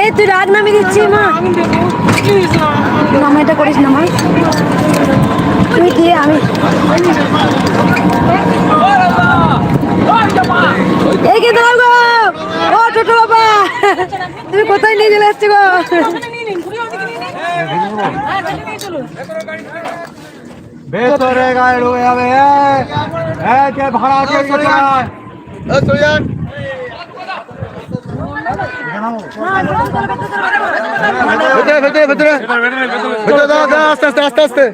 এই তুই রাগ নামিয়ে দিচ্ছি মা, মামা এটা করিস না মা, তুই দিয়ে আমি এইকে দাও গো। ও ছোট বাবা, তুমি কোথায় নিয়ে চলে আসছো গো? ভেতরে গায়ে ঢুকে যাবে, কে ভাড়া দিয়ে চলে যায়, চলে যান। ভেতরে ভেতরে ভেতরে ভেতরে দাও দাও, আস্তে আস্তে আস্তে আস্তে।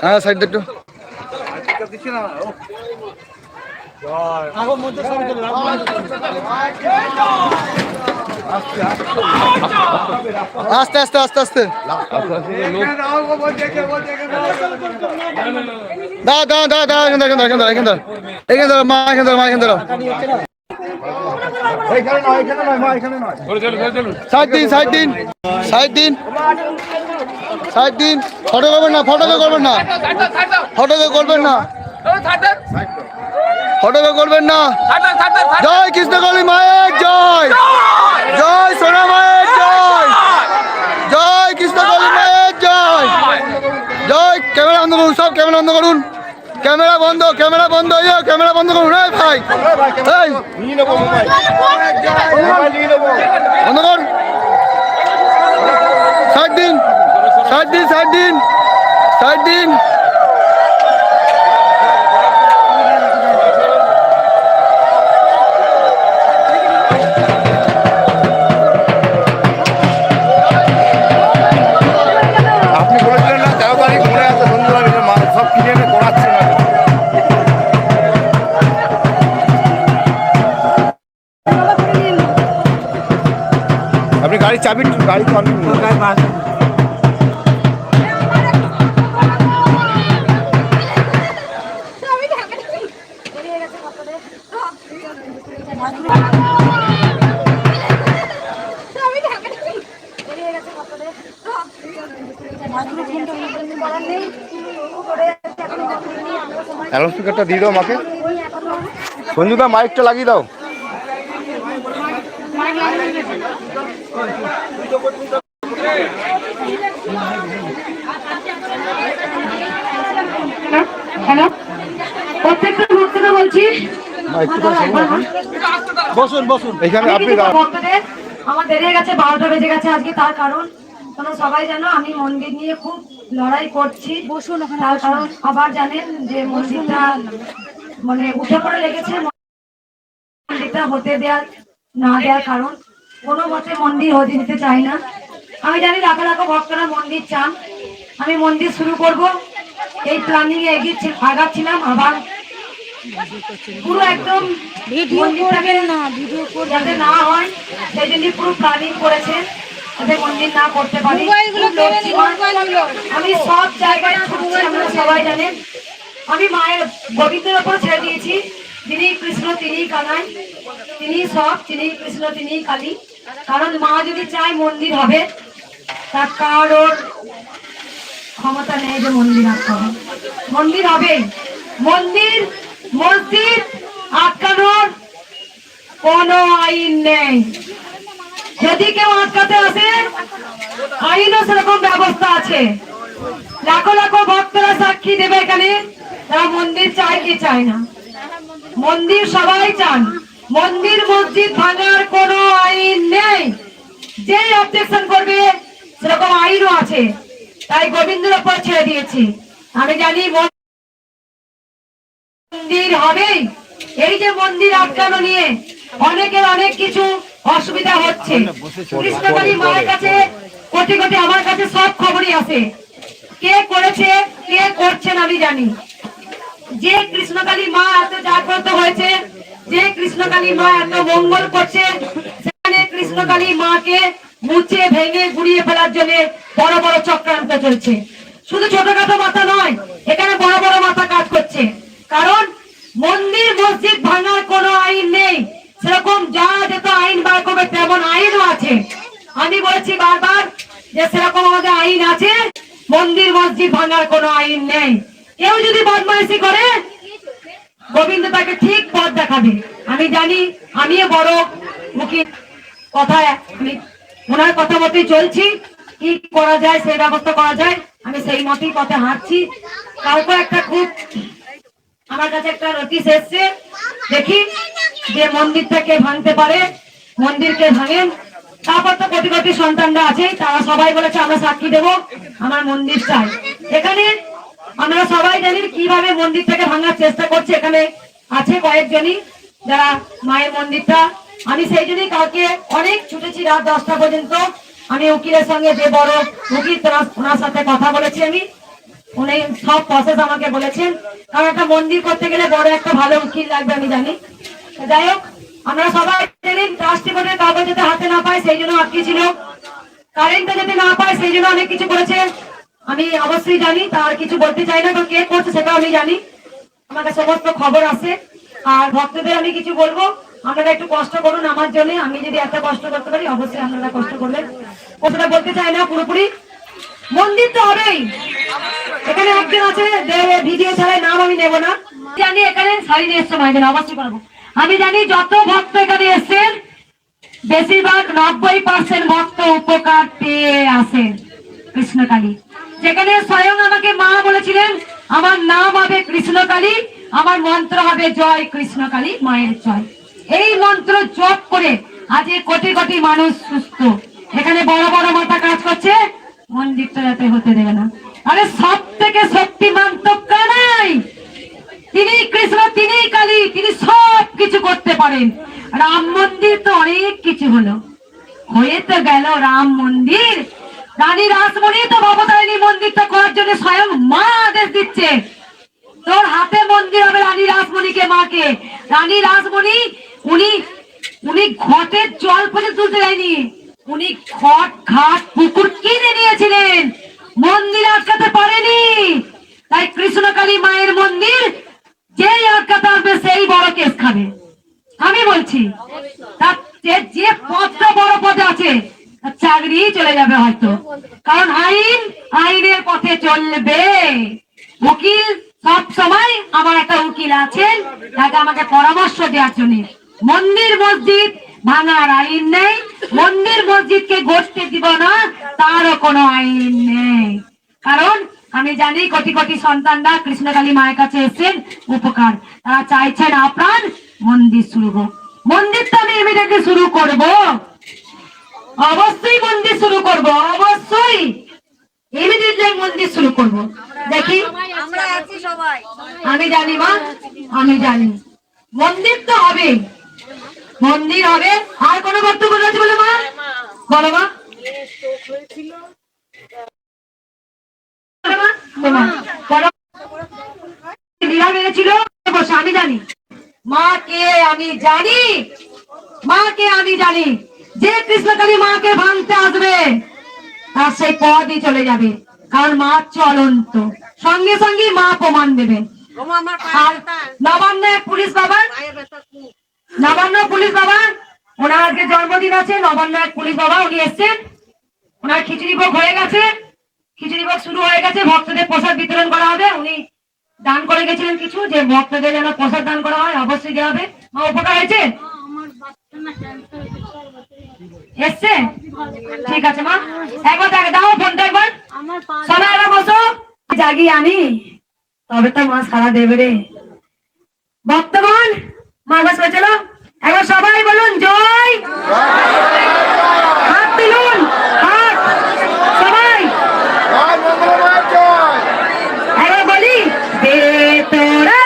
হ্যাঁ সাইড একটু আস্তে আস্তে আস্তে আস্তে দাও দাও দাও দাও, এখান এখান এখান এখান এখান মা, এখান মা, এখান সাইড দিন সাইড দিন সাইড দিন সাইড দিন। ফটো করবেন না, ফটো করবেন না, ফটো করবেন না, ফটো করবেন না। জয় কৃষ্ণকালী মায়ের জয়, জয় সোনা মায়ের জয়, জয় কৃষ্ণকালী মায়ের জয়, জয়। ক্যামেরা বন্ধ করুন, সব ক্যামেরা বন্ধ করুন, ক্যামেরা বন্ধ, ক্যামেরা বন্ধ, ক্যামেরা বন্ধ করুন। ভাই বন্ধ করুন, সাইড দিন সাইড দিন সাইড দিন সাইড দিন। আপনি বলেছিলেন না 13 তারিখ মনে আছে বন্ধুরা সব কিনে এনে করাচ্ছে না। আপনি গাড়ির চাবি গাড়ি চাবি স্পিকারটা দিয়ে দাও আমাকে, সঞ্জুদা মাইকটা লাগিয়ে দাও। হ্যালো, প্রত্যেকটা ভক্তকে বলছি বসুন বসুন এখানে। আপনি আমার দেরি হয়ে গেছে, 12টা বেজে গেছে আজকে। তার কারণ তোমরা সবাই জানো আমি মন্দির নিয়ে খুব লড়াই করছি। তার কারণ আবার জানেন যে মন্দিরটা মানে উঠে পড়ে লেগেছে। মন্দিরটা হতে দেওয়ার না দেওয়ার কারণ কোনো মতে মন্দির হতে দিতে চাই না। আমি জানি লাখো লাখো ভক্তরা মন্দির চান, আমি মন্দির শুরু করব এই প্ল্যানিং এ আগাচ্ছিলাম। আবার পুরো একদম মন্দিরটাকে যাতে না হয় সেই জন্য পুরো প্ল্যানিং করেছে যাতে মন্দির না করতে পারি। আমি সব জায়গায় ছুটছি, আপনারা সবাই জানেন। আমি মায়ের গোবিন্দের ওপর ছেড়ে দিয়েছি, তিনি কৃষ্ণ তিনি কানাই, তিনি সব, তিনি কৃষ্ণ তিনি কালী। কারণ মা যদি চায় মন্দির হবে, তার কারোর ক্ষমতা নেই যে মন্দির আটকা হবে। মন্দির হবে, মন্দির মসজিদ আটকানোর কোনো আইন নেই। যদি কেউ আটকাতে আসে আইনও সেরকম ব্যবস্থা আছে। লাখো লাখো ভক্তরা সাক্ষী দেবে এখানে, তারা মন্দির চায় কি চায় না। মন্দির সবাই চান, মন্দির মসজিদ ভাঙার কোনো আইন নেই। যে অবজেকশন করবে সেরকম আইনও আছে, তাই গোবিন্দের উপর ছেড়ে দিয়েছি। আমি জানি মন্দির হবেই। এই যে মন্দির আটকানো নিয়ে অনেকের অনেক কিছু অসুবিধা হচ্ছে। কৃষ্ণকালী মায়ের কাছে কোটি কোটি, আমার কাছে সব খবরই আছে, কে করেছে কে করছেন আমি জানি। যে কৃষ্ণকালী মা এত জাগ্রত হয়েছে, যে কৃষ্ণকালী মা এত মঙ্গল করছে, সেখানে কৃষ্ণকালী মাকে মুছে ভেঙে গুড়িয়ে ফেলার জন্য বড় বড় চক্রান্ত চলছে। শুধু ছোটখাটো মাথা নয়, এখানে বড় বড় মাথা কাজ করছে। কারণ মন্দির মসজিদ ভাঙার কোনো আইন নেই, সেরকম যা যত আইন বার করবে তেমন আইনও আছে। আমি বলেছি বারবার যে সেরকম আমাদের আইন আছে, মন্দির মসজিদ ভাঙার কোনো আইন নেই। কেউ যদি বদমাইশি করে গোবিন্দ তাকে ঠিক পথ দেখাবে। আমি জানি, আমিও বড় মুখী কথায় আমি ওনার কথা মতোই চলছি। কি করা যায় সেই ব্যবস্থা করা যায়, আমি সেই মতেই পথে হাঁটছি। কালকে একটা খুব আমার কাছে একটা নোটিশ এসছে, দেখি যে মন্দিরটাকে ভাঙতে পারে, মন্দিরকে ভাঙেন। তারপর তো কোটি কোটি সন্তানরা আছে, তারা সবাই বলেছে আমরা সাক্ষী দেব, আমার মন্দির চাই। এখানে আমরা সবাই জানি কিভাবে মন্দিরটাকে ভাঙার চেষ্টা করছে। এখানে আছে কয়েকজনই যারা মায়ের মন্দিরটা, আমি সেই জন্যই কালকে অনেক ছুটেছি রাত 10টা পর্যন্ত। আমি উকিলের সঙ্গে, যে বড় উকিল ওনার সাথে কথা বলেছি আমি, উনি সব প্রসেস আমাকে বলেছেন। কারণ একটা মন্দির করতে গেলে বড় একটা ভালো উকিল লাগবে আমি জানি। যাই হোক, আমরা সবাই জানি ট্রাস্টি বোর্ডের কাগজ যাতে হাতে না পায় সেই জন্য আটকে ছিল, কারেন্টটা যাতে না পায় সেই জন্য অনেক কিছু করেছে। আমি অবশ্যই জানি, তার কিছু বলতে চাই না, তো কে করছে সেটা আমি জানি, আমাকে সমস্ত খবর আছে। আর ভক্তদের আমি কিছু বলবো, আপনারা একটু কষ্ট করুন আমার জন্য। আমি যদি এত কষ্ট করতে পারি অবশ্যই আপনারা কষ্ট করবেন। কথাটা বলতে চাই না পুরোপুরি, মন্দির তো হবেই। এখানে একজন আছে ভিডিও ছাড়াই, নাম আমি নেব না, জানি এখানে শাড়ি নিয়ে এসছে মায়ের জন্য, অবশ্যই করবো। আমি জানি যত ভক্ত এখানে এসছেন বেশিরভাগ 90% ভক্ত উপকার পেয়ে আসেন কৃষ্ণকালী। যেখানে স্বয়ং আমাকে মা বলেছিলেন আমার নাম হবে কৃষ্ণকালী, আমার মন্ত্র হবে জয় কৃষ্ণকালী মায়ের জয়। এই মন্ত্র জপ করে আজ কোটি কোটি মানুষ সুস্থ। এখানে বড় বড় মাথা কাজ করছে, মন্দিরটা যাতে হতে দেবে না। আরে সব থেকে শক্তিমান তো কানাই, তিনি কৃষ্ণ, তিনি কালী, তিনি সব কিছু করতে পারেন। রাম মন্দির তো অনেক কিছু হলো, হয়ে তো গেল রাম মন্দির। রানী রাসমণি তো ভবতারিণী মন্দিরটা করার জন্য স্বয়ং মা আদেশ দিচ্ছে, তোর হাতে মন্দির হবে রানী রাসমণিকে, মাকে। রানী রাসমণি উনি ঘটের জল পর্যন্ত তুলতে যায়নি, উনি ঘট ঘাট পুকুর কিনে নিয়েছিলেন, মন্দির আটকাতে পারেনি। তাই কৃষ্ণকালী মায়ের মন্দির যেই আটকাতে আসবে সেই বড় কেস খাবে। আমি বলছি তার যে পদটা বড় পদে আছে তার চাকরি চলে যাবে হয়তো, কারণ আইনের পথে চলবে। উকিল সব সময়, আমার একটা উকিল আছেন তাকে আমাকে পরামর্শ দেওয়ার জন্য। মন্দির মসজিদ ভাঙার আইন নেই, মন্দির মসজিদকে গড়তে দিব না তারও কোনো আইন নেই। কারণ আমি জানি কোটি কোটি সন্তানরা কৃষ্ণকালী মায়ের কাছে এসেছেন উপকার, তারা চাইছেন আপ্রাণ মন্দির শুরু হোক। মন্দির তো আমি ইমিডিয়েটলি শুরু করব, অবশ্যই মন্দির শুরু করব, অবশ্যই ইমিডিয়েটলি মন্দির শুরু করব। দেখি আমি জানি মা, আমি জানি মন্দির তো হবে, মন্দির হবে। আর কোনো বক্তব্য আছে বলে মা, বলো মা। আমি জানি মাকে, আমি জানি মাকে, আমি জানি যে কৃষ্ণকালী মাকে ভাঙতে আসবে তার সেই পদই চলে যাবে, কারণ মা চলন্ত, সঙ্গে সঙ্গে মা প্রমাণ দেবে। আর নবান্ন পুলিশ বাবা, নবান্ন পুলিশ বাবা, ওনার আজকে জন্মদিন আছে, নবান্ন এক পুলিশ বাবা উনি এসছেন, ওনার খিচুড়ি ভোগ হয়ে গেছে, খিচুড়ি ভোগ শুরু হয়ে গেছে, ভক্তদের প্রসাদ বিতরণ করা হবে। উনি দান করে গেছিলেন কিছু, যে ভক্তদের যেন প্রসাদ দান করা হয়, অবশ্যই দেওয়া হবে। মা উপকার হয়েছে, এসছে, ঠিক আছে মা, একবার দেখে দাও ফোনটা একবার। সবাই এরা বসো, জাগিয়ে আনি তবে তো মা সারা দেবে রে। ভক্তগণ মা বসবে, চলো একবার সবাই বলুন জয়, হাত তুলুন, হাত সবাই একবার বলি, দে তোরা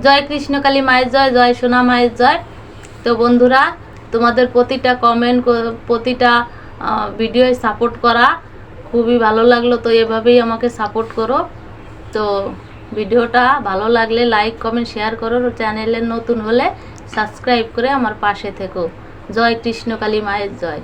জয় কৃষ্ণকালী মায়ের জয়, জয় সোনা মায়ের জয়। তো বন্ধুরা, তোমাদের প্রতিটা কমেন্ট, প্রতিটা ভিডিওয় সাপোর্ট করা খুবই ভালো লাগলো। তো এভাবেই আমাকে সাপোর্ট করো। তো ভিডিওটা ভালো লাগলে লাইক কমেন্ট শেয়ার করো। চ্যানেলে নতুন হলে সাবস্ক্রাইব করে আমার পাশে থেকো। জয় কৃষ্ণকালী মায়ের জয়।